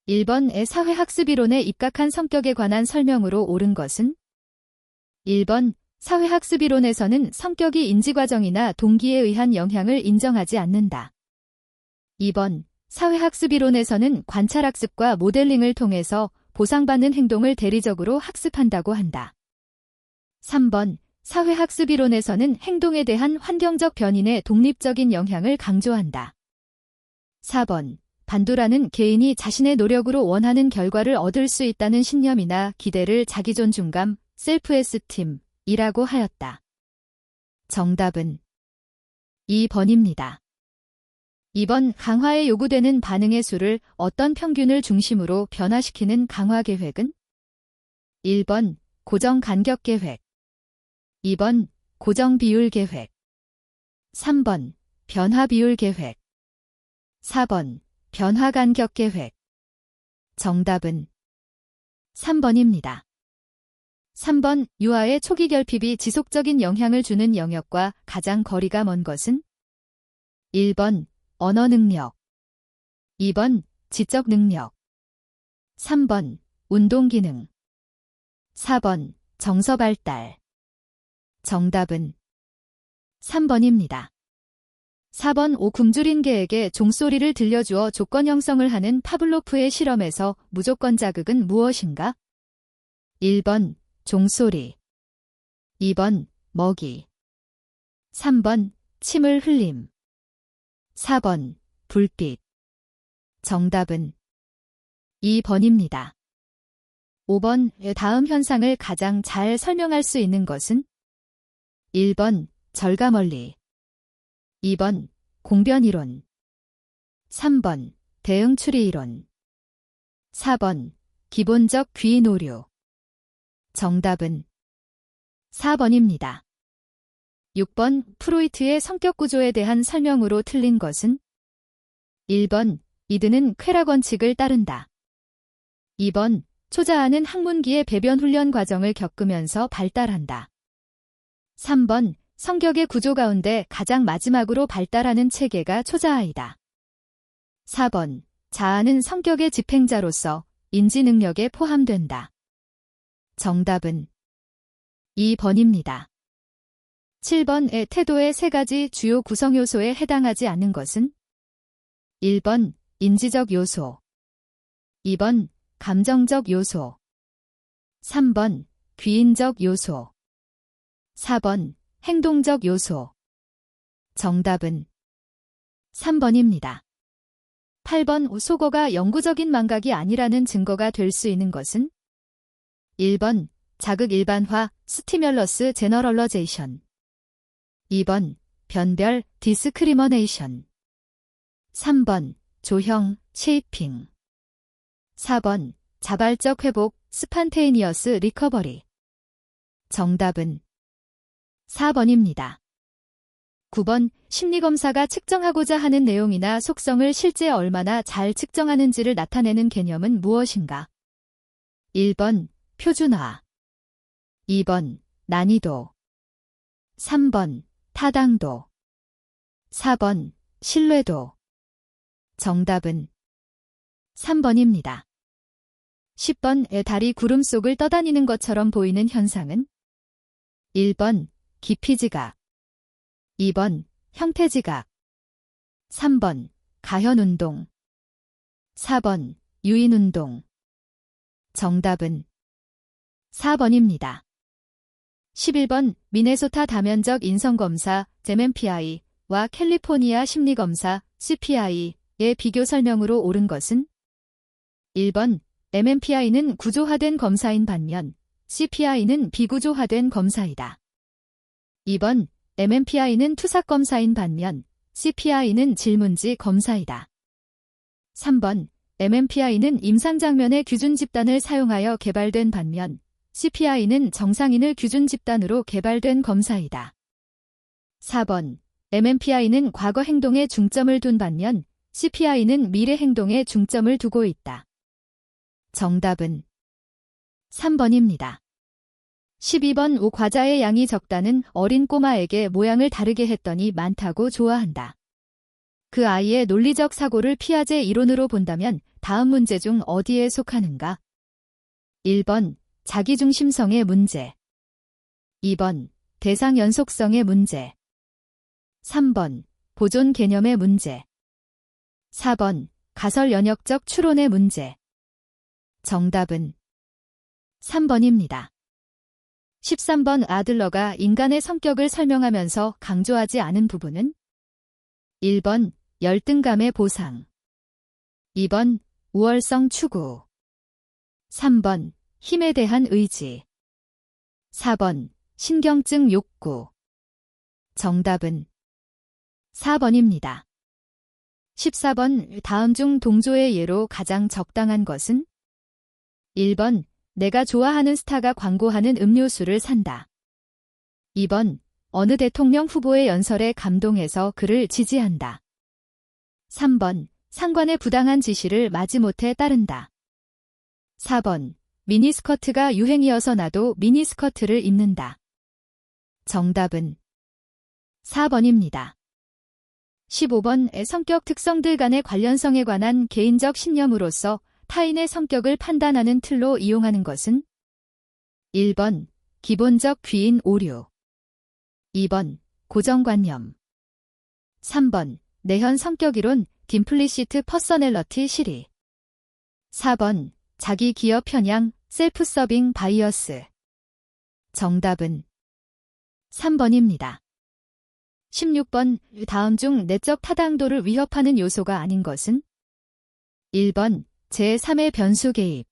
1번의 사회학습이론에 입각한 성격에 관한 설명으로 옳은 것은? 1번, 사회학습이론에서는 성격이 인지과정이나 동기에 의한 영향을 인정하지 않는다. 2번, 사회학습이론에서는 관찰학습과 모델링을 통해서 보상받는 행동을 대리적으로 학습한다고 한다. 3번, 사회학습이론에서는 행동에 대한 환경적 변인의 독립적인 영향을 강조한다. 4번, 반두라는 개인이 자신의 노력으로 원하는 결과를 얻을 수 있다는 신념이나 기대를 자기존중감, 셀프에스팀이라고 하였다. 정답은 2번입니다. 2번, 강화에 요구되는 반응의 수를 어떤 평균을 중심으로 변화시키는 강화 계획은? 1번, 고정 간격 계획. 2번, 고정 비율 계획. 3번, 변화 비율 계획. 4번, 변화 간격 계획. 정답은 3번입니다. 3번, 유아의 초기 결핍이 지속적인 영향을 주는 영역과 가장 거리가 먼 것은? 1번, 언어 능력. 2번, 지적 능력. 3번, 운동 기능. 4번, 정서 발달. 정답은 3번입니다. 4번, 굶주린 개에게 종소리를 들려주어 조건 형성을 하는 파블로프의 실험에서 무조건 자극은 무엇인가? 1번, 종소리. 2번, 먹이. 3번, 침을 흘림. 4번, 불빛. 정답은 2번입니다. 5번, 다음 현상을 가장 잘 설명할 수 있는 것은? 1번, 절가멀리. 2번, 공변이론. 3번, 대응추리이론. 4번, 기본적 귀인 오류. 정답은 4번입니다. 6번, 프로이트의 성격 구조에 대한 설명으로 틀린 것은? 1번, 이드는 쾌락 원칙을 따른다. 2번, 초자아는 학문기의 배변 훈련 과정을 겪으면서 발달한다. 3번, 성격의 구조 가운데 가장 마지막으로 발달하는 체계가 초자아이다. 4번, 자아는 성격의 집행자로서 인지 능력에 포함된다. 정답은 2번입니다. 7번의 태도의 세 가지 주요 구성 요소에 해당하지 않는 것은? 1번, 인지적 요소. 2번, 감정적 요소. 3번, 귀인적 요소. 4번, 행동적 요소. 정답은 3번입니다. 8번, 속어가 영구적인 망각이 아니라는 증거가 될 수 있는 것은? 1번, 자극 일반화, 스티뮬러스 제너럴러제이션. 2번, 변별, 디스크리머네이션. 3번, 조형, 쉐이핑. 4번, 자발적 회복, 스판테이니어스 리커버리. 정답은 4번입니다. 9번, 심리검사가 측정하고자 하는 내용이나 속성을 실제 얼마나 잘 측정하는지를 나타내는 개념은 무엇인가? 1번, 표준화. 2번, 난이도. 3번, 타당도. 4번, 신뢰도. 정답은 3번입니다. 10번, 달이 구름 속을 떠다니는 것처럼 보이는 현상은? 1번, 기피지각. 2번, 형태지각. 3번, 가현운동. 4번, 유인운동. 정답은 4번입니다. 11번, 미네소타 다면적 인성검사 MMPI와 캘리포니아 심리검사 CPI의 비교 설명으로 옳은 것은? 1번, MMPI는 구조화된 검사인 반면 CPI는 비구조화된 검사이다. 2번, MMPI는 투삭검사인 반면 CPI는 질문지 검사이다. 3번, MMPI는 임상장면의 규준 집단을 사용하여 개발된 반면 CPI는 정상인을 규준 집단으로 개발된 검사이다. 4번, MMPI는 과거 행동에 중점을 둔 반면 CPI는 미래 행동에 중점을 두고 있다. 정답은 3번입니다. 12번, 과자의 양이 적다는 어린 꼬마에게 모양을 다르게 했더니 많다고 좋아한다. 그 아이의 논리적 사고를 피아제 이론으로 본다면 다음 문제 중 어디에 속하는가? 1번 자기중심성의 문제, 2번 대상 연속성의 문제, 3번 보존 개념의 문제, 4번 가설 연역적 추론의 문제. 정답은 3번입니다. 13번 아들러가 인간의 성격을 설명하면서 강조하지 않은 부분은 1번 열등감의 보상, 2번 우월성 추구, 3번 힘에 대한 의지, 4번 신경증 욕구. 정답은 4번입니다. 14번 다음 중 동조의 예로 가장 적당한 것은 1번 내가 좋아하는 스타가 광고하는 음료수를 산다. 2번 어느 대통령 후보의 연설에 감동해서 그를 지지한다. 3번 상관의 부당한 지시를 마지못해 따른다. 4번 미니스커트가 유행이어서 나도 미니스커트를 입는다. 정답은 4번입니다. 15번 성격 특성들 간의 관련성에 관한 개인적 신념으로서 타인의 성격을 판단하는 틀로 이용하는 것은 1번 기본적 귀인 오류, 2번 고정관념, 3번 내현 성격이론 딤플리시트 퍼서널러티 실리, 4번 자기 기여 편향 셀프 서빙 바이어스. 정답은 3번입니다. 16번 다음 중 내적 타당도를 위협하는 요소가 아닌 것은 1번 제3의 변수 개입,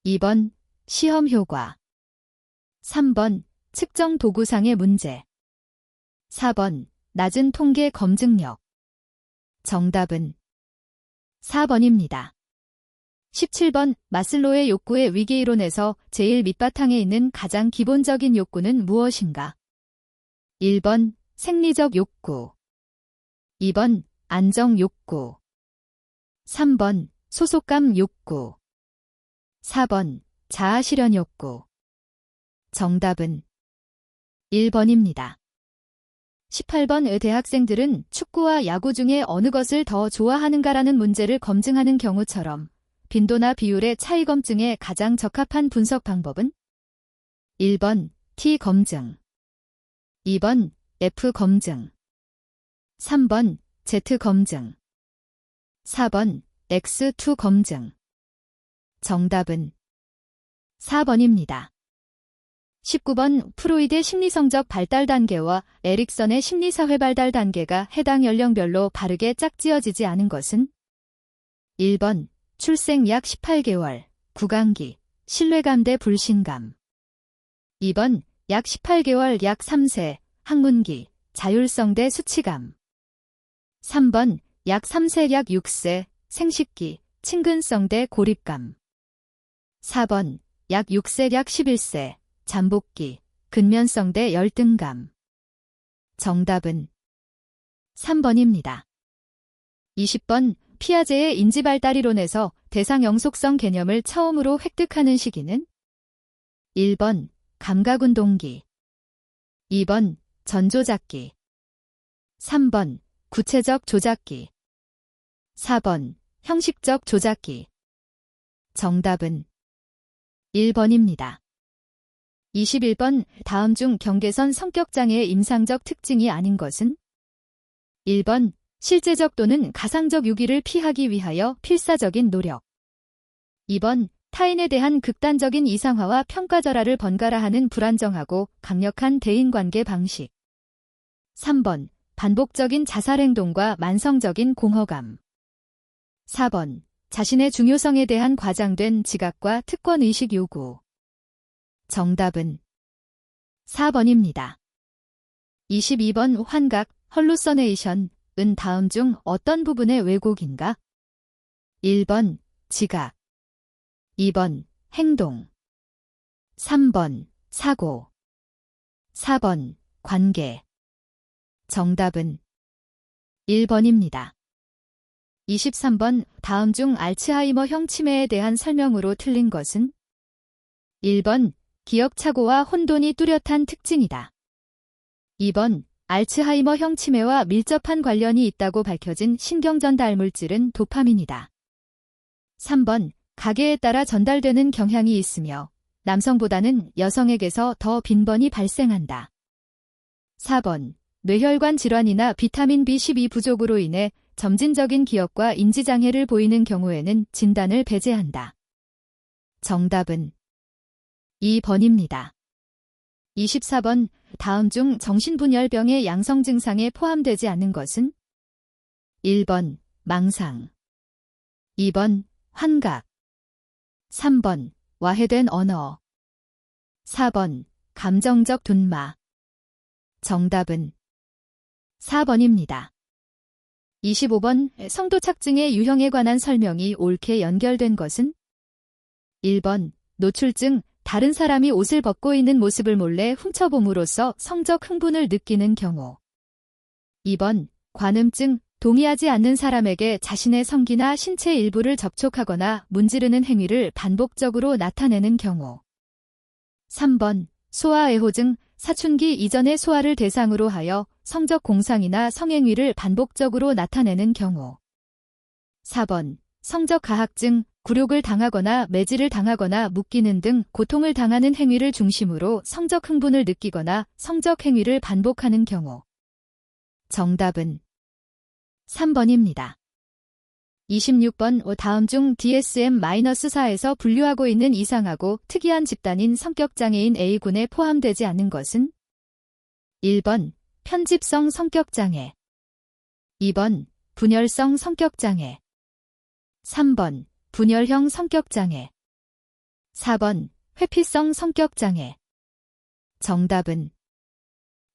2번 시험 효과, 3번 측정 도구상의 문제, 4번 낮은 통계 검증력. 정답은 4번입니다. 17번 마슬로의 욕구의 위기이론에서 제일 밑바탕에 있는 가장 기본적인 욕구는 무엇인가? 1번 생리적 욕구, 2번 안정 욕구, 3번 소속감 욕구, 4번 자아실현 욕구. 정답은 1번입니다. 18번 대학생들은 축구와 야구 중에 어느 것을 더 좋아하는가라는 문제를 검증하는 경우처럼 빈도나 비율의 차이 검증에 가장 적합한 분석 방법은 1번 T 검증, 2번 F 검증, 3번 Z 검증, 4번 X2 검증. 정답은 4번입니다. 19번 프로이드의 심리성적 발달 단계와 에릭선의 심리사회 발달 단계가 해당 연령별로 바르게 짝지어지지 않은 것은 1번 출생 약 18개월, 구강기, 신뢰감 대 불신감, 2번 약 18개월 약 3세, 학문기, 자율성 대 수치감, 3번 약 3세 약 6세, 생식기, 친근성 대 고립감, 4번 약 6세 약 11세, 잠복기, 근면성 대 열등감. 정답은 3번입니다. 20번 피아제의 인지발달이론에서 대상 영속성 개념을 처음으로 획득하는 시기는 1번 감각운동기, 2번 전조작기, 3번 구체적 조작기, 4번 형식적 조작기. 정답은 1번입니다. 21번 다음 중 경계선 성격장애의 임상적 특징이 아닌 것은 1번 실제적 또는 가상적 유기를 피하기 위하여 필사적인 노력, 2번 타인에 대한 극단적인 이상화와 평가절하를 번갈아 하는 불안정하고 강력한 대인관계 방식, 3번 반복적인 자살행동과 만성적인 공허감, 4번 자신의 중요성에 대한 과장된 지각과 특권의식 요구. 정답은 4번입니다. 22번 환각, 헐루서네이션은 다음 중 어떤 부분의 왜곡인가? 1번 지각, 2번 행동, 3번 사고, 4번 관계. 정답은 1번입니다. 23번 다음 중 알츠하이머형 치매에 대한 설명으로 틀린 것은 1번 기억착오와 혼돈이 뚜렷한 특징이다. 2번 알츠하이머형 치매와 밀접한 관련이 있다고 밝혀진 신경전달 물질은 도파민이다. 3번, 가계에 따라 전달되는 경향이 있으며 남성보다는 여성에게서 더 빈번히 발생한다. 4번, 뇌혈관 질환이나 비타민 B12 부족으로 인해 점진적인 기억과 인지장애를 보이는 경우에는 진단을 배제한다. 정답은 2번입니다. 24번, 다음 중 정신분열병의 양성 증상에 포함되지 않은 것은? 1번, 망상. 2번, 환각. 3번, 와해된 언어. 4번, 감정적 둔마. 정답은 4번입니다. 25번, 성도착증의 유형에 관한 설명이 옳게 연결된 것은? 1번, 노출증, 다른 사람이 옷을 벗고 있는 모습을 몰래 훔쳐봄으로써 성적 흥분을 느끼는 경우. 2번, 관음증, 동의하지 않는 사람에게 자신의 성기나 신체 일부를 접촉하거나 문지르는 행위를 반복적으로 나타내는 경우. 3번, 소아애호증, 사춘기 이전의 소아를 대상으로 하여 성적 공상이나 성행위를 반복적으로 나타내는 경우. 4번, 성적 가학증, 굴욕을 당하거나 매질을 당하거나 묶이는 등 고통을 당하는 행위를 중심으로 성적 흥분을 느끼거나 성적 행위를 반복하는 경우. 정답은 3번입니다. 26번, 다음 중 DSM-4에서 분류하고 있는 이상하고 특이한 집단인 성격장애인 A군에 포함되지 않은 것은? 1번, 편집성 성격장애. 2번, 분열성 성격장애. 3번, 분열형 성격장애. 4번, 회피성 성격장애. 정답은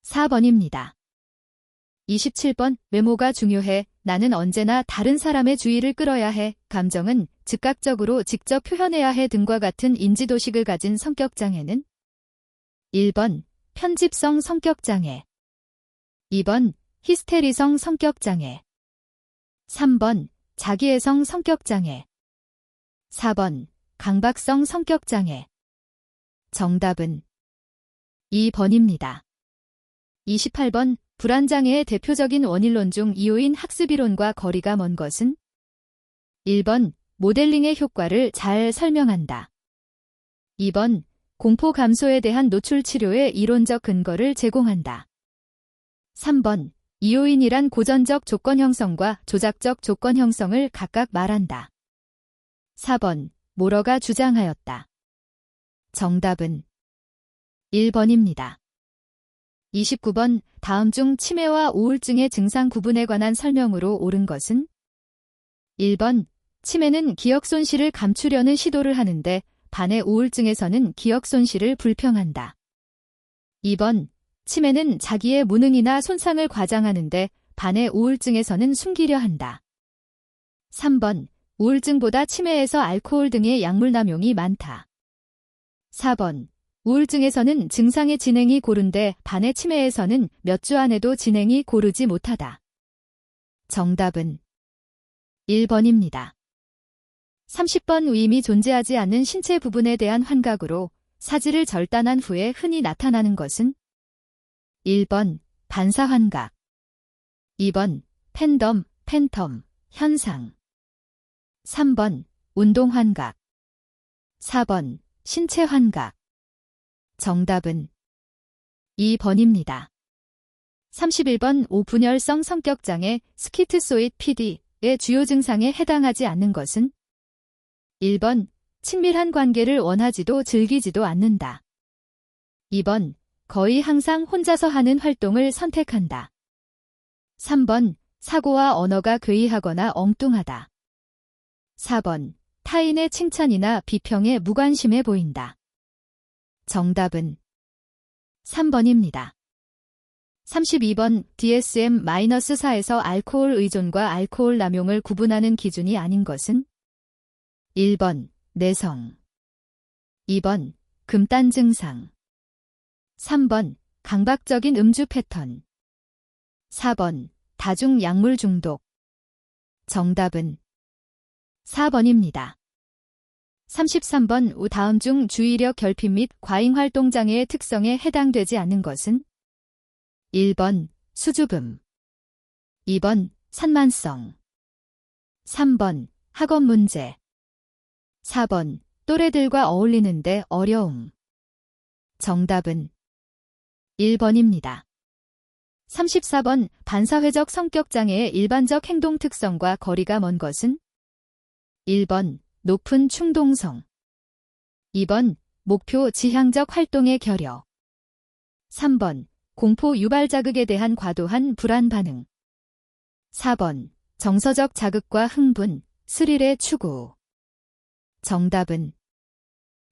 4번입니다. 27번, 외모가 중요해. 나는 언제나 다른 사람의 주의를 끌어야 해. 감정은 즉각적으로 직접 표현해야 해 등과 같은 인지도식을 가진 성격장애는? 1번, 편집성 성격장애. 2번, 히스테리성 성격장애. 3번, 자기애성 성격장애. 4번, 강박성 성격장애. 정답은 2번입니다. 28번, 불안장애의 대표적인 원인론 중 2호인 학습이론과 거리가 먼 것은? 1번, 모델링의 효과를 잘 설명한다. 2번, 공포 감소에 대한 노출 치료의 이론적 근거를 제공한다. 3번, 2호인이란 고전적 조건 형성과 조작적 조건 형성을 각각 말한다. 4번, 모러가 주장하였다. 정답은 1번입니다. 29번, 다음 중 치매와 우울증의 증상 구분에 관한 설명으로 옳은 것은? 1번, 치매는 기억 손실을 감추려는 시도를 하는데 반의 우울증에서는 기억 손실을 불평한다. 2번, 치매는 자기의 무능이나 손상을 과장하는데 반의 우울증에서는 숨기려 한다. 3번, 우울증보다 치매에서 알코올 등의 약물 남용이 많다. 4번, 우울증에서는 증상의 진행이 고른데 반의 치매에서는 몇 주 안에도 진행이 고르지 못하다. 정답은 1번입니다. 30번, 위임이 존재하지 않는 신체 부분에 대한 환각으로 사지를 절단한 후에 흔히 나타나는 것은? 1번, 반사환각. 2번, 팬텀, 현상. 3번, 운동환각. 4번, 신체환각. 정답은 2번입니다. 31번, 오분열성 성격장애 스키트소이드 PD의 주요 증상에 해당하지 않는 것은? 1번, 친밀한 관계를 원하지도 즐기지도 않는다. 2번, 거의 항상 혼자서 하는 활동을 선택한다. 3번, 사고와 언어가 괴이하거나 엉뚱하다. 4번, 타인의 칭찬이나 비평에 무관심해 보인다. 정답은 3번입니다. 32번, DSM-4에서 알코올 의존과 알코올 남용을 구분하는 기준이 아닌 것은? 1번, 내성. 2번, 금단 증상. 3번, 강박적인 음주 패턴. 4번, 다중 약물 중독. 정답은 4번입니다. 33번, 다음 중 주의력 결핍 및 과잉활동장애의 특성에 해당되지 않는 것은? 1번, 수줍음. 2번, 산만성. 3번, 학업 문제. 4번, 또래들과 어울리는데 어려움. 정답은 1번입니다. 34번, 반사회적 성격장애의 일반적 행동 특성과 거리가 먼 것은? 1번, 높은 충동성. 2번, 목표 지향적 활동의 결여. 3번, 공포 유발 자극에 대한 과도한 불안 반응. 4번, 정서적 자극과 흥분, 스릴의 추구. 정답은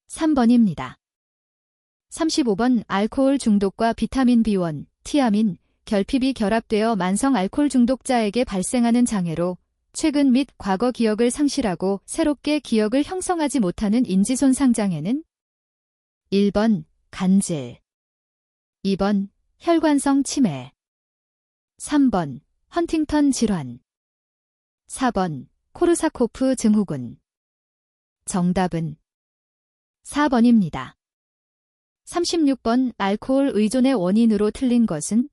3번입니다. 35번, 알코올 중독과 비타민 B1, 티아민, 결핍이 결합되어 만성 알코올 중독자에게 발생하는 장애로 최근 및 과거 기억을 상실하고 새롭게 기억을 형성하지 못하는 인지손상 장애는? 1번, 간질. 2번, 혈관성 치매. 3번, 헌팅턴 질환. 4번, 코르사코프 증후군. 정답은 4번입니다. 36번, 알코올 의존의 원인으로 틀린 것은?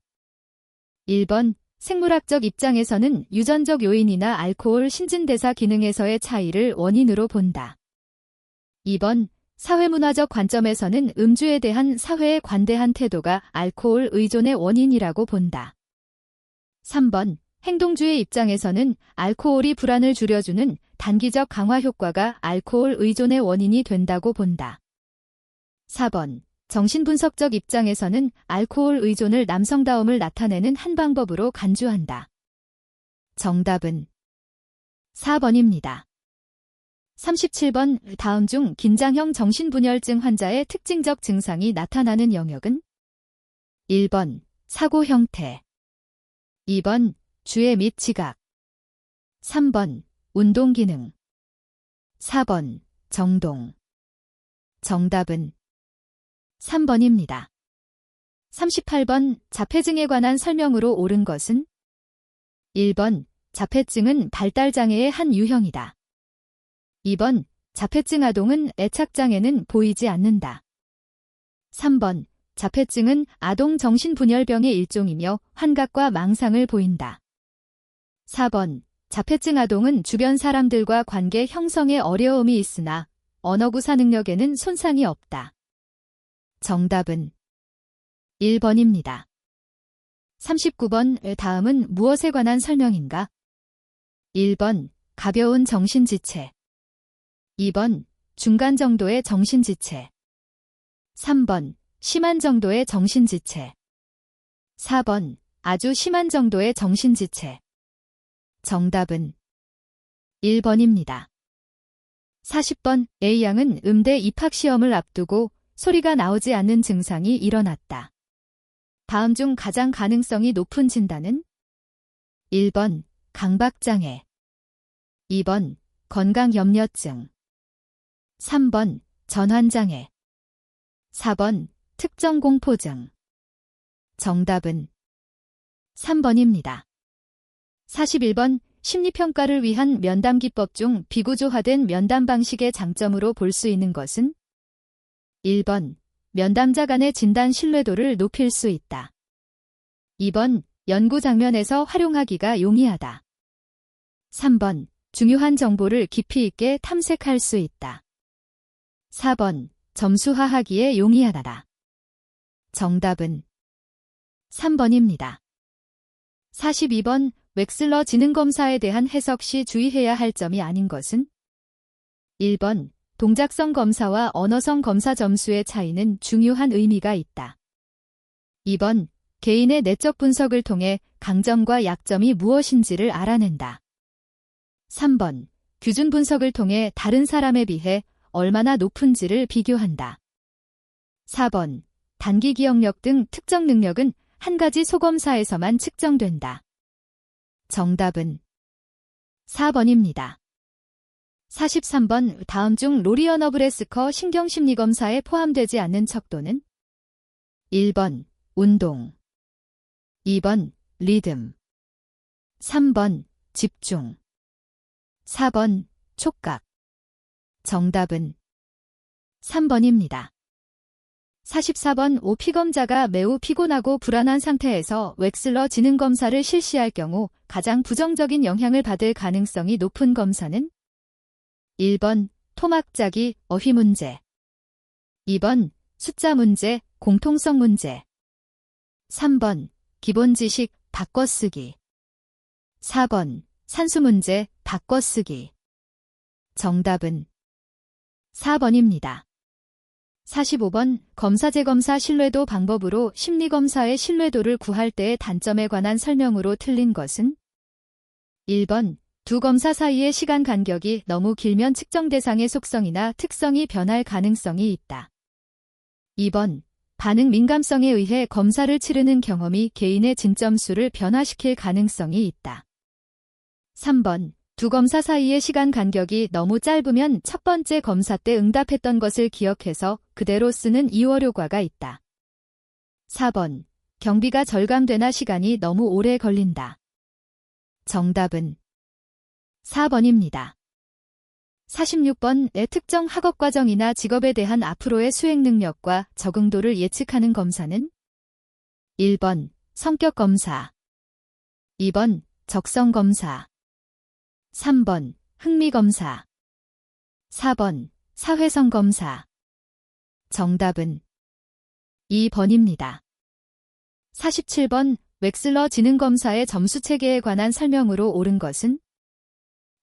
1번, 생물학적 입장에서는 유전적 요인이나 알코올 신진대사 기능에서의 차이를 원인으로 본다. 2번, 사회문화적 관점에서는 음주에 대한 사회의 관대한 태도가 알코올 의존의 원인이라고 본다. 3번, 행동주의 입장에서는 알코올이 불안을 줄여주는 단기적 강화 효과가 알코올 의존의 원인이 된다고 본다. 4번, 정신분석적 입장에서는 알코올 의존을 남성다움을 나타내는 한 방법으로 간주한다. 정답은 4번입니다. 37번, 다음 중 긴장형 정신분열증 환자의 특징적 증상이 나타나는 영역은? 1번, 사고 형태. 2번, 주의 및 지각. 3번, 운동 기능. 4번, 정동. 정답은 3번입니다. 38번, 자폐증에 관한 설명으로 옳은 것은? 1번, 자폐증은 발달장애의 한 유형이다. 2번, 자폐증 아동은 애착장애는 보이지 않는다. 3번, 자폐증은 아동 정신분열병의 일종이며 환각과 망상을 보인다. 4번, 자폐증 아동은 주변 사람들과 관계 형성에 어려움이 있으나 언어구사 능력에는 손상이 없다. 정답은 1번입니다. 39번, 다음은 무엇에 관한 설명인가? 1번, 가벼운 정신지체. 2번, 중간 정도의 정신지체. 3번, 심한 정도의 정신지체. 4번, 아주 심한 정도의 정신지체. 정답은 1번입니다. 40번, A양은 음대 입학시험을 앞두고 소리가 나오지 않는 증상이 일어났다. 다음 중 가장 가능성이 높은 진단은? 1번, 강박장애. 2번, 건강염려증. 3번, 전환장애. 4번, 특정공포증. 정답은 3번입니다. 41번, 심리평가를 위한 면담기법 중 비구조화된 면담 방식의 장점으로 볼 수 있는 것은? 1번, 면담자 간의 진단 신뢰도를 높일 수 있다. 2번, 연구 장면에서 활용하기가 용이하다. 3번, 중요한 정보를 깊이 있게 탐색할 수 있다. 4번, 점수화하기에 용이하다. 정답은 3번입니다. 42번, 웩슬러 지능검사에 대한 해석 시 주의해야 할 점이 아닌 것은? 1번, 동작성 검사와 언어성 검사 점수의 차이는 중요한 의미가 있다. 2번, 개인의 내적 분석을 통해 강점과 약점이 무엇인지를 알아낸다. 3번, 규준 분석을 통해 다른 사람에 비해 얼마나 높은지를 비교한다. 4번, 단기 기억력 등 특정 능력은 한 가지 소검사에서만 측정된다. 정답은 4번입니다. 43번, 다음 중 로리언 어브레스커 신경심리검사에 포함되지 않는 척도는? 1번, 운동. 2번, 리듬. 3번, 집중. 4번, 촉각. 정답은 3번입니다. 44번 오 피검자가 매우 피곤하고 불안한 상태에서 웩슬러 지능 검사를 실시할 경우 가장 부정적인 영향을 받을 가능성이 높은 검사는 1번 토막짜기 어휘 문제 2번 숫자 문제 공통성 문제 3번 기본 지식 바꿔쓰기 4번 산수 문제 바꿔쓰기 정답은 4번입니다. 45번 검사 재검사 신뢰도 방법으로 심리검사의 신뢰도를 구할 때의 단점에 관한 설명으로 틀린 것은 1번 두 검사 사이의 시간 간격이 너무 길면 측정 대상의 속성이나 특성이 변할 가능성이 있다. 2번 반응 민감성에 의해 검사를 치르는 경험이 개인의 진점수를 변화시킬 가능성이 있다. 3번 두 검사 사이의 시간 간격이 너무 짧으면 첫 번째 검사 때 응답했던 것을 기억해서 그대로 쓰는 이월효과가 있다. 4번 경비가 절감되나 시간이 너무 오래 걸린다. 정답은 4번입니다. 46번의 특정 학업과정이나 직업에 대한 앞으로의 수행 능력과 적응도를 예측하는 검사는 1번 성격검사 2번 적성검사 3번 흥미검사 4번 사회성검사 정답은 2번입니다. 47번 웩슬러 지능검사의 점수체계에 관한 설명으로 옳은 것은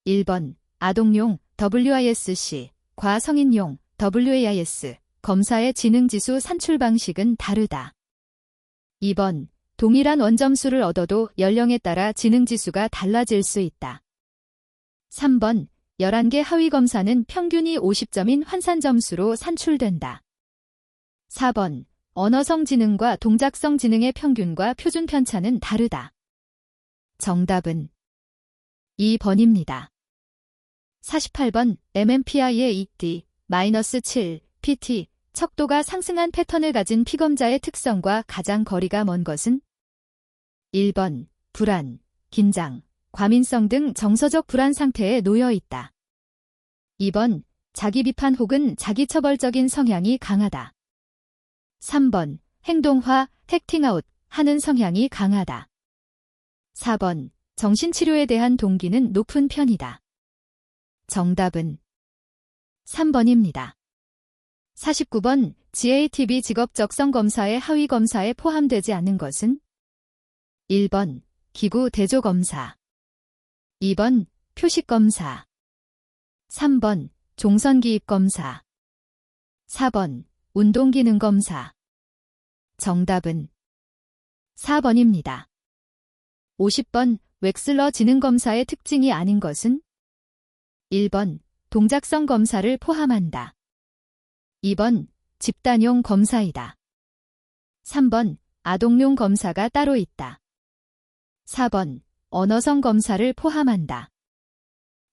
1번 아동용 WISC, 과성인용 WAIS, 검사의 지능지수 산출 방식은 다르다. 2번 동일한 원점수를 얻어도 연령에 따라 지능지수가 달라질 수 있다. 3번 11개 하위검사는 평균이 50점인 환산점수로 산출된다. 4번 언어성 지능과 동작성 지능의 평균과 표준 편차는 다르다. 정답은 2번입니다. 48번 MMPI의 2D-7 PT 척도가 상승한 패턴을 가진 피검자의 특성과 가장 거리가 먼 것은 1번 불안, 긴장, 과민성 등 정서적 불안 상태에 놓여 있다. 2번 자기 비판 혹은 자기 처벌적인 성향이 강하다. 3번 행동화, 액팅아웃 하는 성향이 강하다. 4번 정신치료에 대한 동기는 높은 편이다. 정답은 3번입니다. 49번 GATB 직업적성 검사의 하위 검사에 포함되지 않는 것은 1번 기구 대조 검사 2번 표식 검사 3번 종선기입 검사 4번 운동기능 검사 정답은 4번입니다. 50번 웩슬러 지능검사의 특징이 아닌 것은 1번 동작성 검사를 포함한다. 2번 집단용 검사이다. 3번 아동용 검사가 따로 있다. 4번 언어성 검사를 포함한다.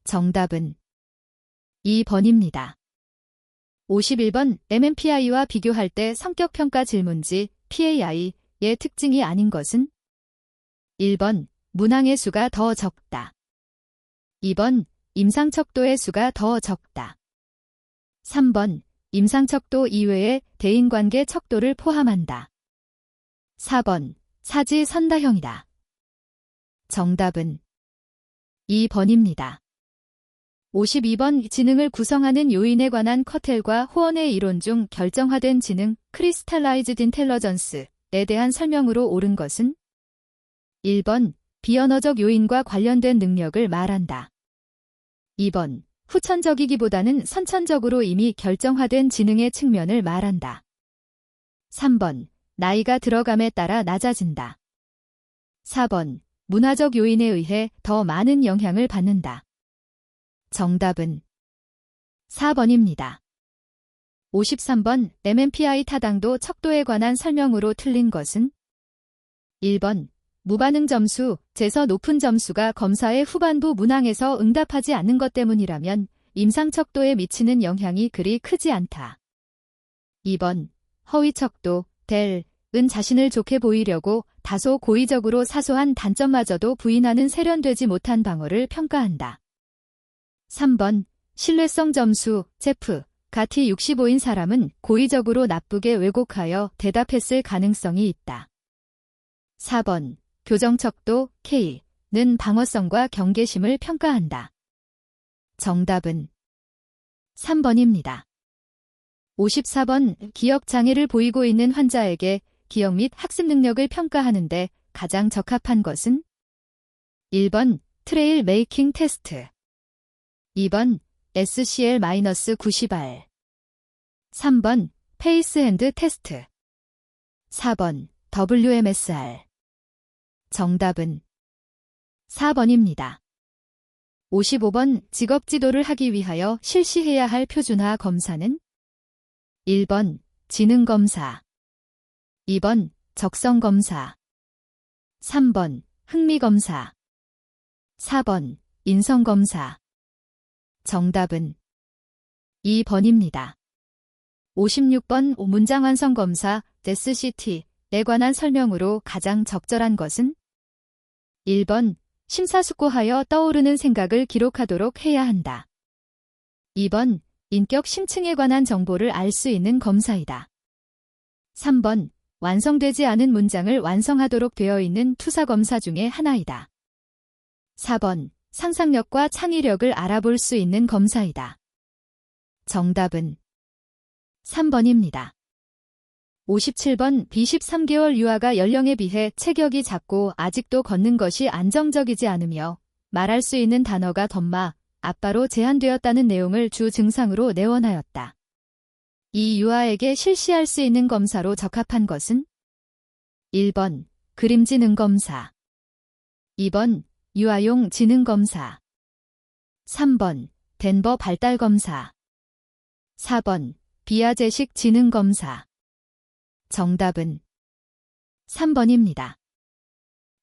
정답은 2번입니다. 51번 MMPI와 비교할 때 성격평가 질문지 PAI의 특징이 아닌 것은 1번 문항의 수가 더 적다. 2번 임상척도의 수가 더 적다. 3번 임상척도 이외의 대인관계 척도를 포함한다. 4번 사지선다형이다. 정답은 2번입니다. 52번 지능을 구성하는 요인에 관한 커텔과 호언의 이론 중 결정화된 지능 크리스탈라이즈드 인텔러전스에 대한 설명으로 옳은 것은 1번 비언어적 요인과 관련된 능력을 말한다. 2번 후천적이기보다는 선천적으로 이미 결정화된 지능의 측면을 말한다. 3번 나이가 들어감에 따라 낮아진다. 4번 문화적 요인에 의해 더 많은 영향을 받는다. 정답은 4번입니다. 53번 MMPI 타당도 척도에 관한 설명으로 틀린 것은 1번 무반응 점수, 재서 높은 점수가 검사의 후반부 문항에서 응답하지 않는 것 때문이라면 임상척도에 미치는 영향이 그리 크지 않다. 2번 허위척도, 은 자신을 좋게 보이려고 다소 고의적으로 사소한 단점마저도 부인하는 세련되지 못한 방어를 평가한다. 3번 신뢰성 점수, 가티 65인 사람은 고의적으로 나쁘게 왜곡하여 대답했을 가능성이 있다. 4번. 교정척도 K는 방어성과 경계심을 평가한다. 정답은 3번입니다. 54번. 기억장애를 보이고 있는 환자에게 기억 및 학습 능력을 평가하는데 가장 적합한 것은 1번. 트레일 메이킹 테스트 2번. SCL-90R 3번. 페이스 핸드 테스트 4번. WMSR 정답은 4번입니다. 55번. 직업 지도를 하기 위하여 실시해야 할 표준화 검사는 1번. 지능검사 2번. 적성검사 3번. 흥미검사 4번. 인성검사 정답은 2번입니다. 56번. 문장 완성 검사 SCT에 관한 설명으로 가장 적절한 것은 1번. 심사숙고하여 떠오르는 생각을 기록하도록 해야 한다. 2번. 인격 심층에 관한 정보를 알 수 있는 검사이다. 3번. 완성되지 않은 문장을 완성하도록 되어 있는 투사 검사 중에 하나이다. 4번. 상상력과 창의력을 알아볼 수 있는 검사이다. 정답은 3번입니다. 57번. B13개월 유아가 연령에 비해 체격이 작고 아직도 걷는 것이 안정적이지 않으며 말할 수 있는 단어가 덤마, 아빠로 제한되었다는 내용을 주 증상으로 내원하였다. 이 유아에게 실시할 수 있는 검사로 적합한 것은 1번. 그림 지능 검사 2번. 유아용 지능 검사 3번. 덴버 발달 검사 4번. 비아제식 지능 검사 정답은 3번입니다.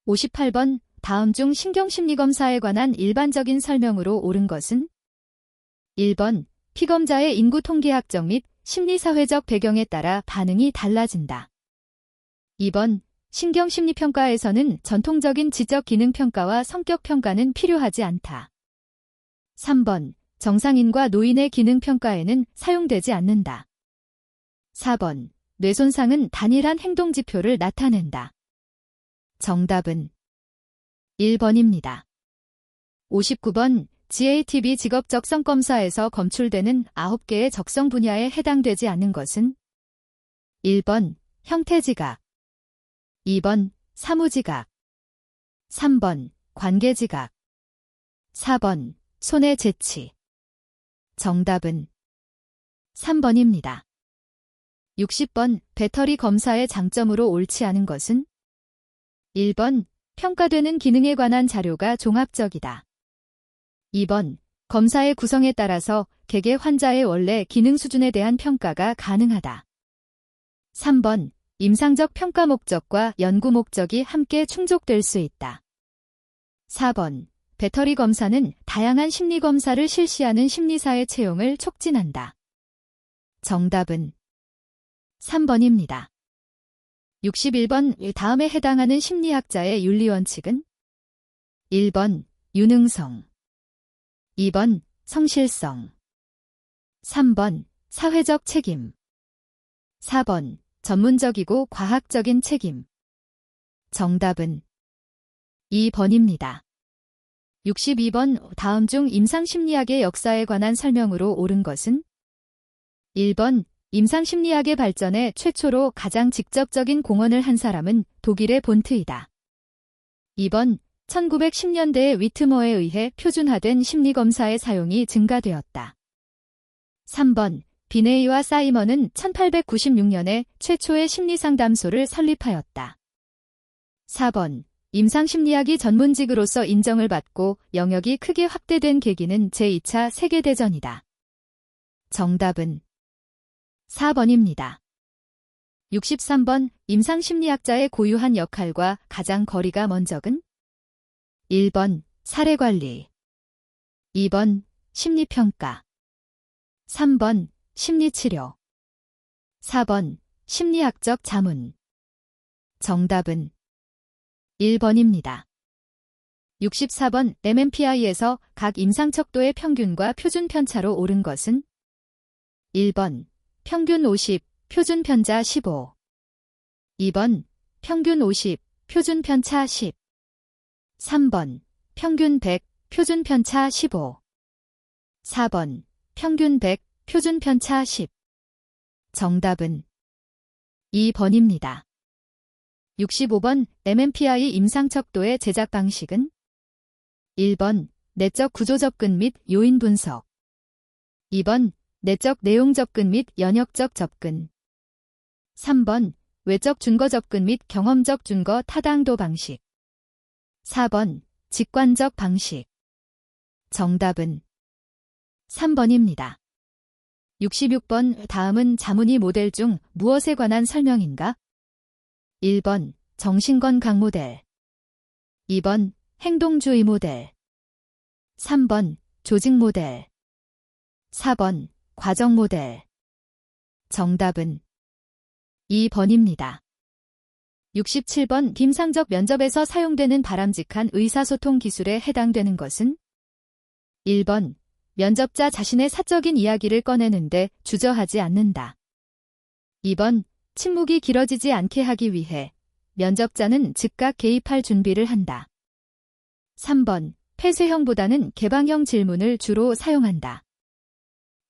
58번. 다음 중 신경심리검사에 관한 일반적인 설명으로 옳은 것은 1번. 피검자의 인구통계학적 및 심리사회적 배경에 따라 반응이 달라진다. 2번. 신경심리평가에서는 전통적인 지적기능평가와 성격평가는 필요하지 않다. 3번. 정상인과 노인의 기능평가에는 사용되지 않는다. 4번. 뇌손상은 단일한 행동지표를 나타낸다. 정답은 1번입니다. 59번. GATB 직업적성검사에서 검출되는 9개의 적성 분야에 해당되지 않는 것은 1번. 형태지각 2번. 사무지각 3번. 관계지각 4번. 손의 재치 정답은 3번입니다. 60번. 배터리 검사의 장점으로 옳지 않은 것은 1번. 평가되는 기능에 관한 자료가 종합적이다. 2번. 검사의 구성에 따라서 개개 환자의 원래 기능 수준에 대한 평가가 가능하다. 3번. 임상적 평가 목적과 연구 목적이 함께 충족될 수 있다. 4번. 배터리 검사는 다양한 심리 검사를 실시하는 심리사의 채용을 촉진한다. 정답은 3번입니다. 61번. 다음에 해당하는 심리학자의 윤리원칙은 1번. 유능성 2번. 성실성 3번. 사회적 책임 4번. 전문적이고 과학적인 책임 정답은 2번입니다. 62번. 다음 중 임상심리학의 역사에 관한 설명으로 옳은 것은 1번. 임상심리학의 발전에 최초로 가장 직접적인 공헌을 한 사람은 독일의 본트이다. 2번. 1910년대에 위트머에 의해 표준화된 심리검사의 사용이 증가되었다. 3번. 비네이와 사이먼은 1896년에 최초의 심리상담소를 설립하였다. 4번. 임상심리학이 전문직으로서 인정을 받고 영역이 크게 확대된 계기는 제2차 세계대전이다. 정답은 4번입니다. 63번. 임상심리학자의 고유한 역할과 가장 거리가 먼 적은 1번. 사례관리 2번. 심리평가 3번. 심리치료 4번. 심리학적 자문 정답은 1번입니다. 64번. MMPI에서 각 임상척도의 평균과 표준 편차로 옳은 것은 1번 평균 50, 표준 편자 15. 2번 평균 50, 표준 편차 10. 3번 평균 100, 표준 편차 15. 4번 평균 100, 표준 편차 10. 정답은 2번입니다. 65번 MMPI 임상척도의 제작 방식은 1번 내적 구조 접근 및 요인 분석. 2번 내적 내용 접근 및 연역적 접근. 3번 외적 준거 접근 및 경험적 준거 타당도 방식. 4번 직관적 방식. 정답은 3번입니다. 66번 다음은 자문이 모델 중 무엇에 관한 설명인가? 1번 정신건강 모델. 2번 행동주의 모델. 3번 조직 모델. 4번 과정 모델. 정답은 2번입니다. 67번 김상적 면접에서 사용되는 바람직한 의사소통 기술에 해당되는 것은 1번 면접자 자신의 사적인 이야기를 꺼내는데 주저하지 않는다. 2번 침묵이 길어지지 않게 하기 위해 면접자는 즉각 개입할 준비를 한다. 3번 폐쇄형보다는 개방형 질문을 주로 사용한다.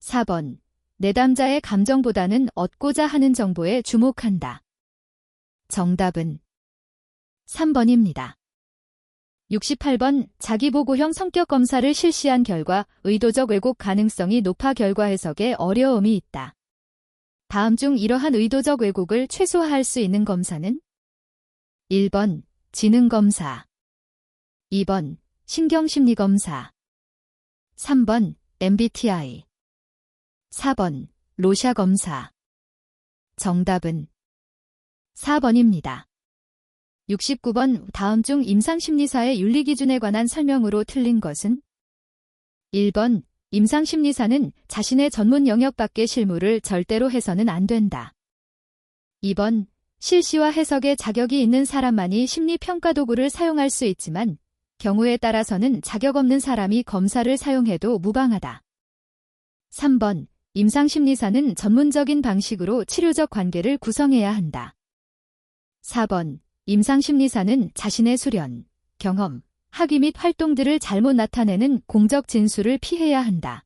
4번 내담자의 감정보다는 얻고자 하는 정보에 주목한다. 정답은 3번입니다. 68번 자기보고형 성격검사를 실시한 결과 의도적 왜곡 가능성이 높아 결과 해석에 어려움이 있다. 다음 중 이러한 의도적 왜곡을 최소화할 수 있는 검사는 1번 지능검사. 2번 신경심리검사. 3번 MBTI. 4번 로샤 검사. 정답은 4번입니다. 69번 다음 중 임상심리사의 윤리기준에 관한 설명으로 틀린 것은 1번 임상심리사는 자신의 전문 영역 밖의 실무를 절대로 해서는 안 된다. 2번 실시와 해석에 자격이 있는 사람만이 심리평가 도구를 사용할 수 있지만 경우에 따라서는 자격 없는 사람이 검사를 사용해도 무방하다. 3번 임상심리사는 전문적인 방식으로 치료적 관계를 구성해야 한다. 4번 임상심리사는 자신의 수련, 경험, 학위 및 활동들을 잘못 나타내는 공적 진술을 피해야 한다.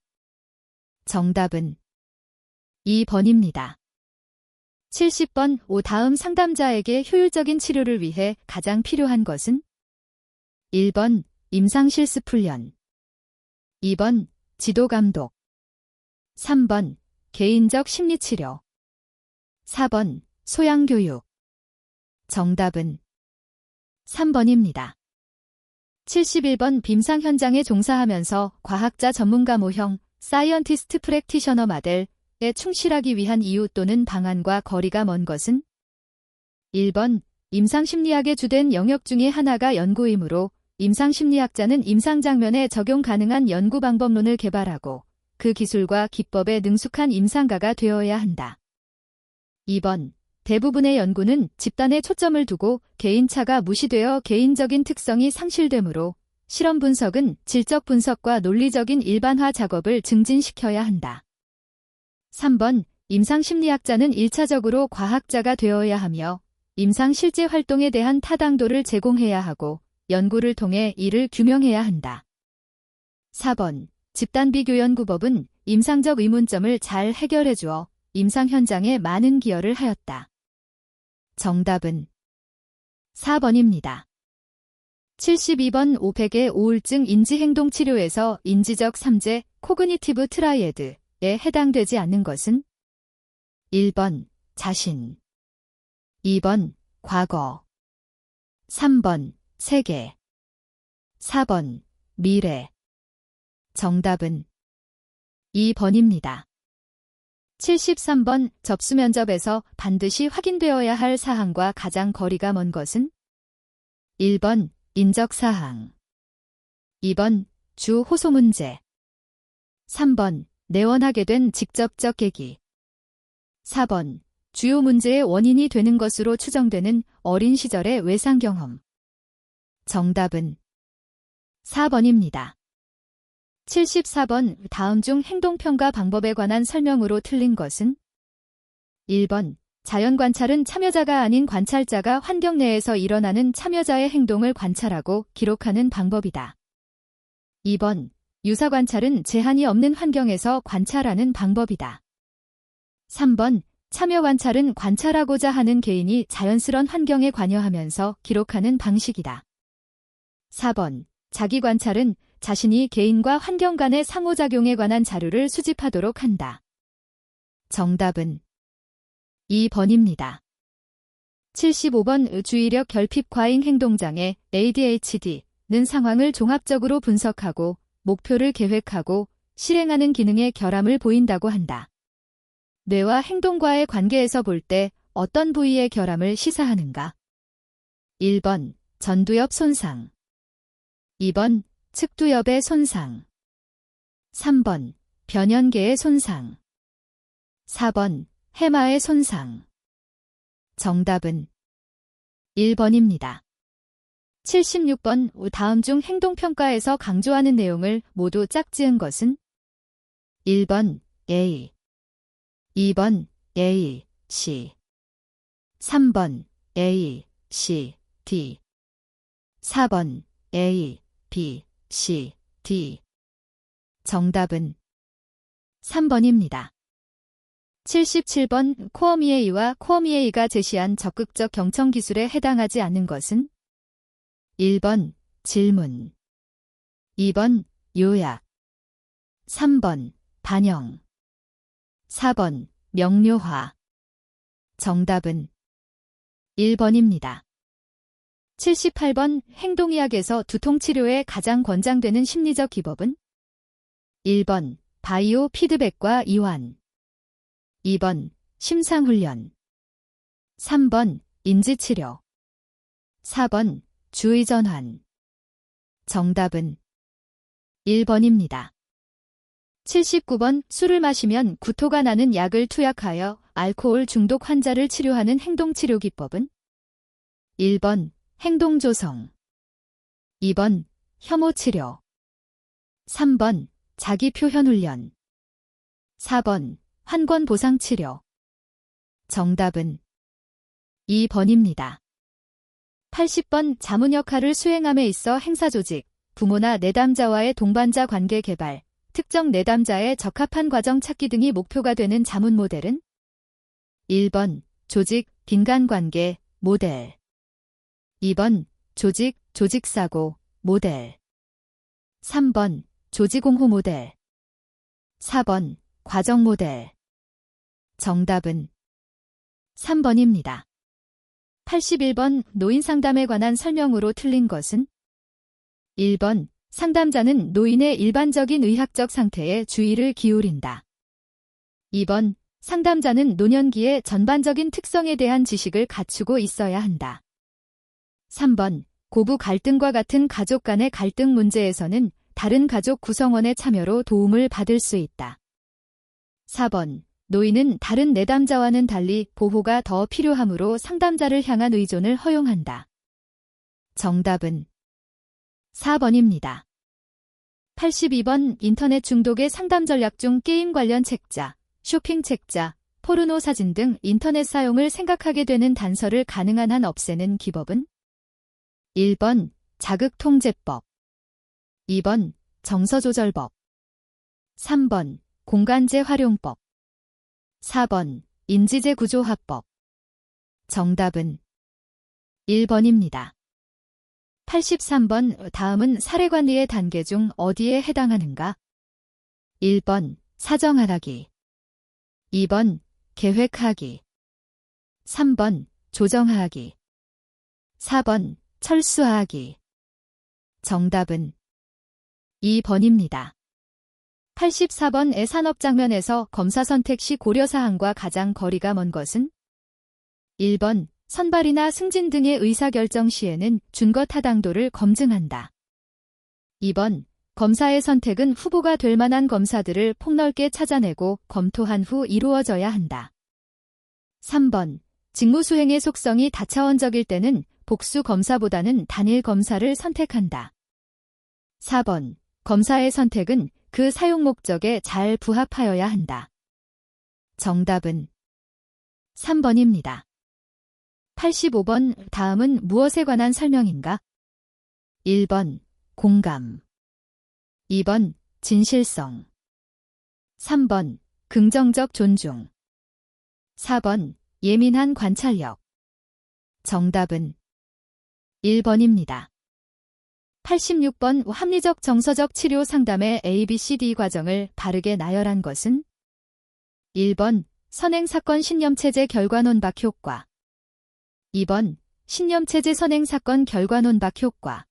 정답은 2번입니다. 70번 다음 상담자에게 효율적인 치료를 위해 가장 필요한 것은 1번 임상실습훈련. 2번 지도감독. 3번 개인적 심리치료. 4번 소양교육. 정답은 3번입니다. 71번 빔상 현장에 종사하면서 과학자 전문가 모형 사이언티스트 프랙티셔너 모델에 충실하기 위한 이유 또는 방안과 거리가 먼 것은 1번 임상심리학의 주된 영역 중의 하나가 연구이므로 임상심리학자는 임상장면에 적용 가능한 연구 방법론을 개발하고 그 기술과 기법에 능숙한 임상가가 되어야 한다. 2번 대부분의 연구는 집단에 초점을 두고 개인차가 무시되어 개인적인 특성이 상실되므로 실험 분석은 질적 분석과 논리적인 일반화 작업을 증진시켜야 한다. 3번 임상심리학자는 1차적으로 과학자가 되어야 하며 임상 실제 활동에 대한 타당도를 제공해야 하고 연구를 통해 이를 규명해야 한다. 4번 집단비교연구법은 임상적 의문점을 잘 해결해 주어 임상 현장에 많은 기여를 하였다. 정답은 4번입니다. 72번 500의 우울증 인지행동치료에서 인지적 3제 코그니티브 트라이애드에 해당되지 않는 것은 1번 자신. 2번 과거. 3번 세계. 4번 미래. 정답은 2번입니다. 73번 접수면접에서 반드시 확인되어야 할 사항과 가장 거리가 먼 것은 1번 인적사항. 2번 주 호소 문제. 3번 내원하게 된 직접적 계기. 4번 주요 문제의 원인이 되는 것으로 추정되는 어린 시절의 외상 경험. 정답은 4번입니다. 74번 다음 중 행동평가 방법에 관한 설명으로 틀린 것은? 1번 자연관찰은 참여자가 아닌 관찰자가 환경 내에서 일어나는 참여자의 행동을 관찰하고 기록하는 방법이다. 2번 유사관찰은 제한이 없는 환경에서 관찰하는 방법이다. 3번 참여관찰은 관찰하고자 하는 개인이 자연스런 환경에 관여하면서 기록하는 방식이다. 4번 자기관찰은 자신이 개인과 환경 간의 상호작용에 관한 자료를 수집하도록 한다. 정답은 2번입니다. 75번 주의력 결핍 과잉 행동장애 ADHD는 상황을 종합적으로 분석하고 목표를 계획하고 실행하는 기능에 결함을 보인다고 한다. 뇌와 행동과의 관계에서 볼 때 어떤 부위의 결함을 시사하는가? 1번 전두엽 손상, 2번 측두엽의 손상, 3번 변연계의 손상, 4번 해마의 손상. 정답은 1번입니다. 76번 다음 중 행동평가에서 강조하는 내용을 모두 짝지은 것은? 1번 A, 2번 A, C, 3번 A, C, D, 4번 A, B, C, D. 정답은 3번입니다. 77번 코어미에이와 코어미에이가 제시한 적극적 경청 기술에 해당하지 않는 것은? 1번 질문, 2번 요약, 3번 반영, 4번 명료화. 정답은 1번입니다. 78번 행동의학에서 두통치료에 가장 권장되는 심리적 기법은? 1번 바이오 피드백과 이완, 2번 심상훈련, 3번 인지치료, 4번 주의전환. 정답은 1번입니다. 79번 술을 마시면 구토가 나는 약을 투약하여 알코올 중독 환자를 치료하는 행동치료 기법은? 1번 행동조성, 2번 혐오치료, 3번 자기표현훈련, 4번 환권보상치료. 정답은 2번입니다. 80번 자문 역할을 수행함에 있어 행사조직, 부모나 내담자와의 동반자 관계 개발, 특정 내담자의 적합한 과정 찾기 등이 목표가 되는 자문 모델은? 1번 조직, 빈간관계, 모델, 2번 조직, 조직사고, 모델, 3번 조직옹호 모델, 4번 과정 모델. 정답은 3번입니다. 81번 노인 상담에 관한 설명으로 틀린 것은? 1번 상담자는 노인의 일반적인 의학적 상태에 주의를 기울인다. 2번 상담자는 노년기의 전반적인 특성에 대한 지식을 갖추고 있어야 한다. 3번 고부 갈등과 같은 가족 간의 갈등 문제에서는 다른 가족 구성원의 참여로 도움을 받을 수 있다. 4번 노인은 다른 내담자와는 달리 보호가 더 필요하므로 상담자를 향한 의존을 허용한다. 정답은 4번입니다. 82번 인터넷 중독의 상담 전략 중 게임 관련 책자, 쇼핑 책자, 포르노 사진 등 인터넷 사용을 생각하게 되는 단서를 가능한 한 없애는 기법은? 1번 자극통제법, 2번 정서조절법, 3번 공간재 활용법, 4번 인지재 구조화법. 정답은 1번입니다. 83번 다음은 사례관리의 단계 중 어디에 해당하는가? 1번 사정하기, 2번 계획하기, 3번 조정하기, 4번 철수하기. 정답은 2번입니다. 84번의 산업 장면에서 검사 선택 시 고려사항과 가장 거리가 먼 것은? 1번 선발이나 승진 등의 의사결정 시에는 준거 타당도를 검증한다. 2번 검사의 선택은 후보가 될 만한 검사들을 폭넓게 찾아내고 검토한 후 이루어져야 한다. 3번 직무수행의 속성이 다차원적일 때는 복수 검사보다는 단일 검사를 선택한다. 4번 검사의 선택은 그 사용 목적에 잘 부합하여야 한다. 정답은 3번입니다. 85번 다음은 무엇에 관한 설명인가? 1번 공감 2번 진실성 3번 긍정적 존중 4번 예민한 관찰력 정답은 1번입니다. 86번 합리적 정서적 치료 상담의 ABCD 과정을 바르게 나열한 것은 1번 선행사건 신념체제 결과논박 효과 2번 신념체제 선행사건 결과논박 효과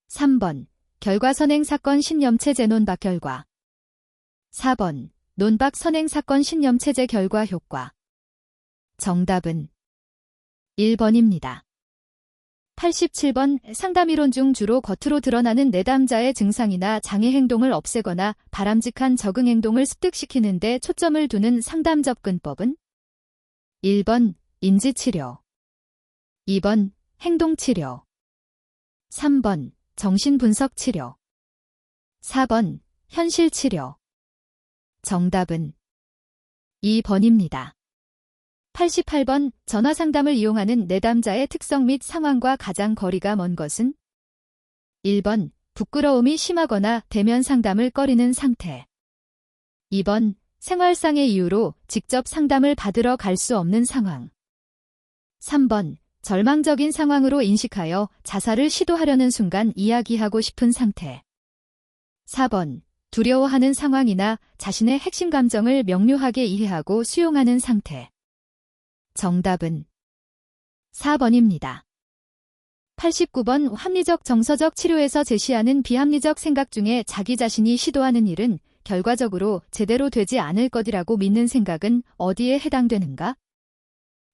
3번 결과선행사건 신념체제 논박 결과 4번 논박 선행사건 신념체제 결과 효과 정답은 1번입니다. 87번 상담이론 중 주로 겉으로 드러나는 내담자의 증상이나 장애 행동을 없애거나 바람직한 적응 행동을 습득시키는 데 초점을 두는 상담 접근법은 1번 인지치료 2번 행동치료 3번 정신분석치료 4번 현실치료 정답은 2번입니다. 88번 전화상담을 이용하는 내담자의 특성 및 상황과 가장 거리가 먼 것은 1번 부끄러움이 심하거나 대면 상담을 꺼리는 상태 2번 생활상의 이유로 직접 상담을 받으러 갈 수 없는 상황 3번 절망적인 상황으로 인식하여 자살을 시도하려는 순간 이야기하고 싶은 상태 4번 두려워하는 상황이나 자신의 핵심 감정을 명료하게 이해하고 수용하는 상태 정답은 4번입니다. 89번 합리적 정서적 치료에서 제시하는 비합리적 생각 중에 자기 자신이 시도하는 일은 결과적으로 제대로 되지 않을 것이라고 믿는 생각은 어디에 해당되는가?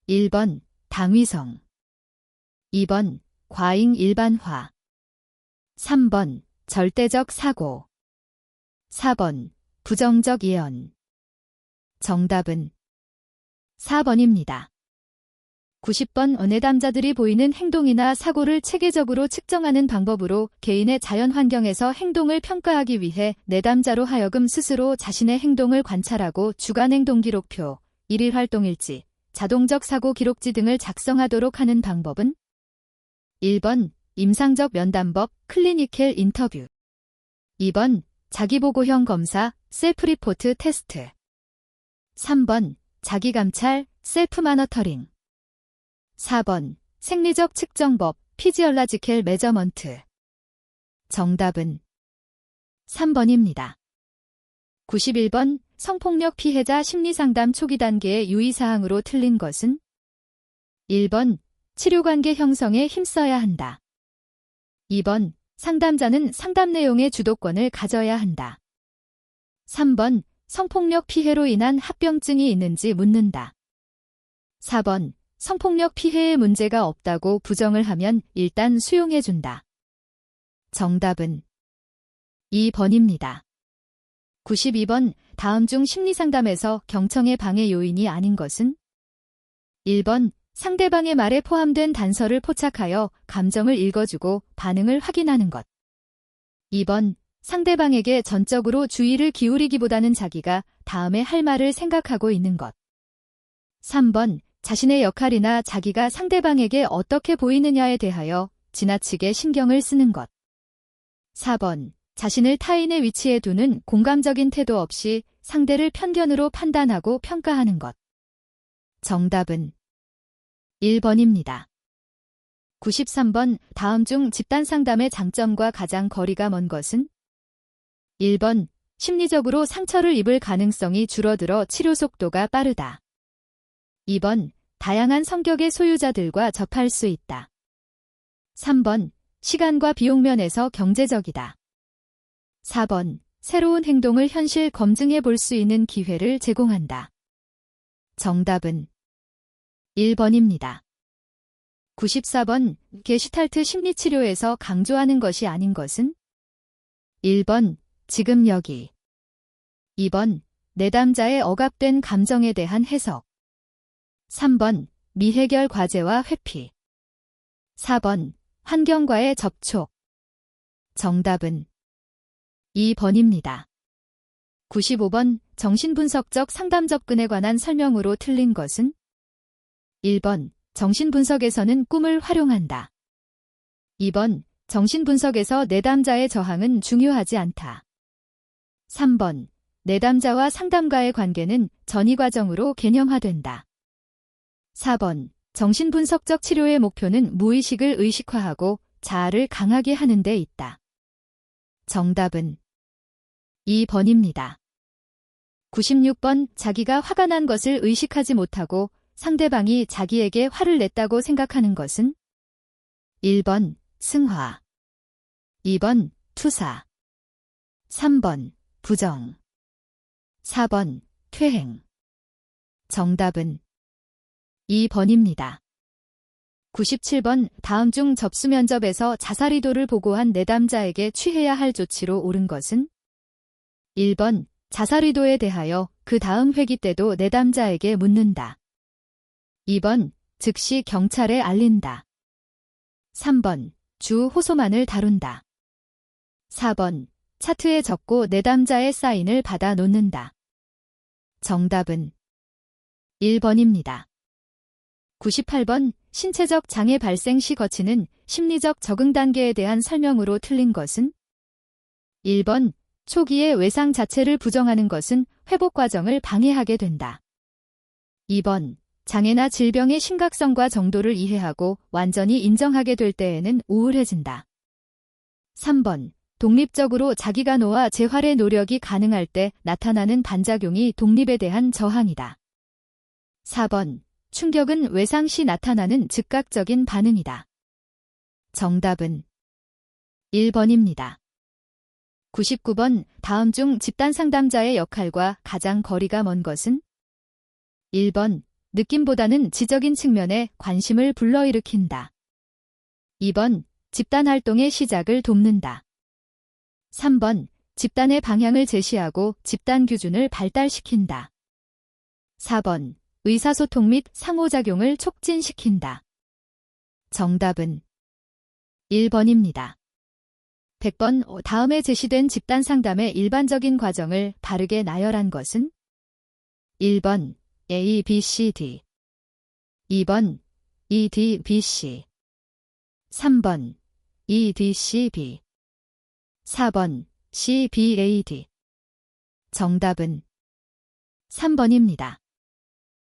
1번 당위성 2번 과잉 일반화 3번 절대적 사고 4번 부정적 예언 정답은 4번입니다. 90번 내담자들이 보이는 행동이나 사고를 체계적으로 측정하는 방법으로 개인의 자연 환경에서 행동을 평가하기 위해 내담자로 하여금 스스로 자신의 행동을 관찰하고 주간 행동 기록표, 일일 활동일지, 자동적 사고 기록지 등을 작성하도록 하는 방법은 1번 임상적 면담법 클리니컬 인터뷰 2번 자기보고형 검사 셀프리포트 테스트 3번 자기감찰 셀프 마너터링 4번 생리적 측정법 피지올라지컬 메저먼트 정답은 3번입니다. 91번 성폭력 피해자 심리상담 초기 단계의 유의사항으로 틀린 것은 1번 치료관계 형성에 힘써야 한다. 2번 상담자는 상담 내용의 주도권을 가져야 한다. 3번 성폭력 피해로 인한 합병증이 있는지 묻는다. 4번 성폭력 피해에 문제가 없다고 부정을 하면 일단 수용해준다. 정답은 2번입니다. 92번 다음 중 심리상담에서 경청의 방해 요인이 아닌 것은 1번 상대방의 말에 포함된 단서를 포착하여 감정을 읽어주고 반응을 확인하는 것 2번 상대방에게 전적으로 주의를 기울이기보다는 자기가 다음에 할 말을 생각하고 있는 것 3번 자신의 역할이나 자기가 상대방에게 어떻게 보이느냐에 대하여 지나치게 신경을 쓰는 것 4번 자신을 타인의 위치에 두는 공감적인 태도 없이 상대를 편견으로 판단하고 평가하는 것 정답은 1번입니다. 93번 다음 중 집단상담의 장점과 가장 거리가 먼 것은 1번 심리적으로 상처를 입을 가능성이 줄어들어 치료 속도가 빠르다. 2번 다양한 성격의 소유자들과 접할 수 있다. 3번 시간과 비용 면에서 경제적이다. 4번 새로운 행동을 현실 검증해 볼 수 있는 기회를 제공한다. 정답은 1번입니다. 94번 게슈탈트 심리치료에서 강조하는 것이 아닌 것은 1번 지금 여기 2번 내담자의 억압된 감정에 대한 해석 3번 미해결 과제와 회피 4번 환경과의 접촉 정답은 2번입니다. 95번 정신분석적 상담 접근에 관한 설명으로 틀린 것은 1번 정신분석에서는 꿈을 활용한다. 2번 정신분석에서 내담자의 저항은 중요하지 않다. 3번 내담자와 상담가의 관계는 전이 과정으로 개념화된다. 4번 정신분석적 치료의 목표는 무의식을 의식화하고 자아를 강하게 하는 데 있다. 정답은 2번입니다. 96번 자기가 화가 난 것을 의식하지 못하고 상대방이 자기에게 화를 냈다고 생각하는 것은 1번 승화, 2번 투사, 3번 부정, 4번 퇴행. 정답은 2번입니다. 97번 다음 중 접수 면접에서 자살 의도를 보고한 내담자에게 취해야 할 조치로 옳은 것은 1번 자살 의도에 대하여 그 다음 회기 때도 내담자에게 묻는다. 2번 즉시 경찰에 알린다. 3번 주 호소만을 다룬다. 4번 차트에 적고 내담자의 사인을 받아 놓는다. 정답은 1번입니다. 98번 신체적 장애 발생 시 거치는 심리적 적응 단계에 대한 설명으로 틀린 것은 1번 초기에 외상 자체를 부정하는 것은 회복 과정을 방해하게 된다. 2번 장애나 질병의 심각성과 정도를 이해하고 완전히 인정하게 될 때에는 우울해진다. 3번 독립적으로 자기가 놓아 재활의 노력이 가능할 때 나타나는 반작용이 독립에 대한 저항이다. 4번 충격은 외상 시 나타나는 즉각적인 반응이다. 정답은 1번입니다. 99번 다음 중 집단 상담자의 역할과 가장 거리가 먼 것은 1번 느낌보다는 지적인 측면에 관심을 불러일으킨다. 2번 집단 활동의 시작을 돕는다. 3번 집단의 방향을 제시하고 집단 규준을 발달시킨다. 4번 의사소통 및 상호작용을 촉진시킨다. 정답은 1번입니다. 100번 다음에 제시된 집단 상담의 일반적인 과정을 바르게 나열한 것은 1번 A, B, C, D 2번 E, D, B, C 3번 E, D, C, B 4번 C, B, A, D. 정답은 3번입니다.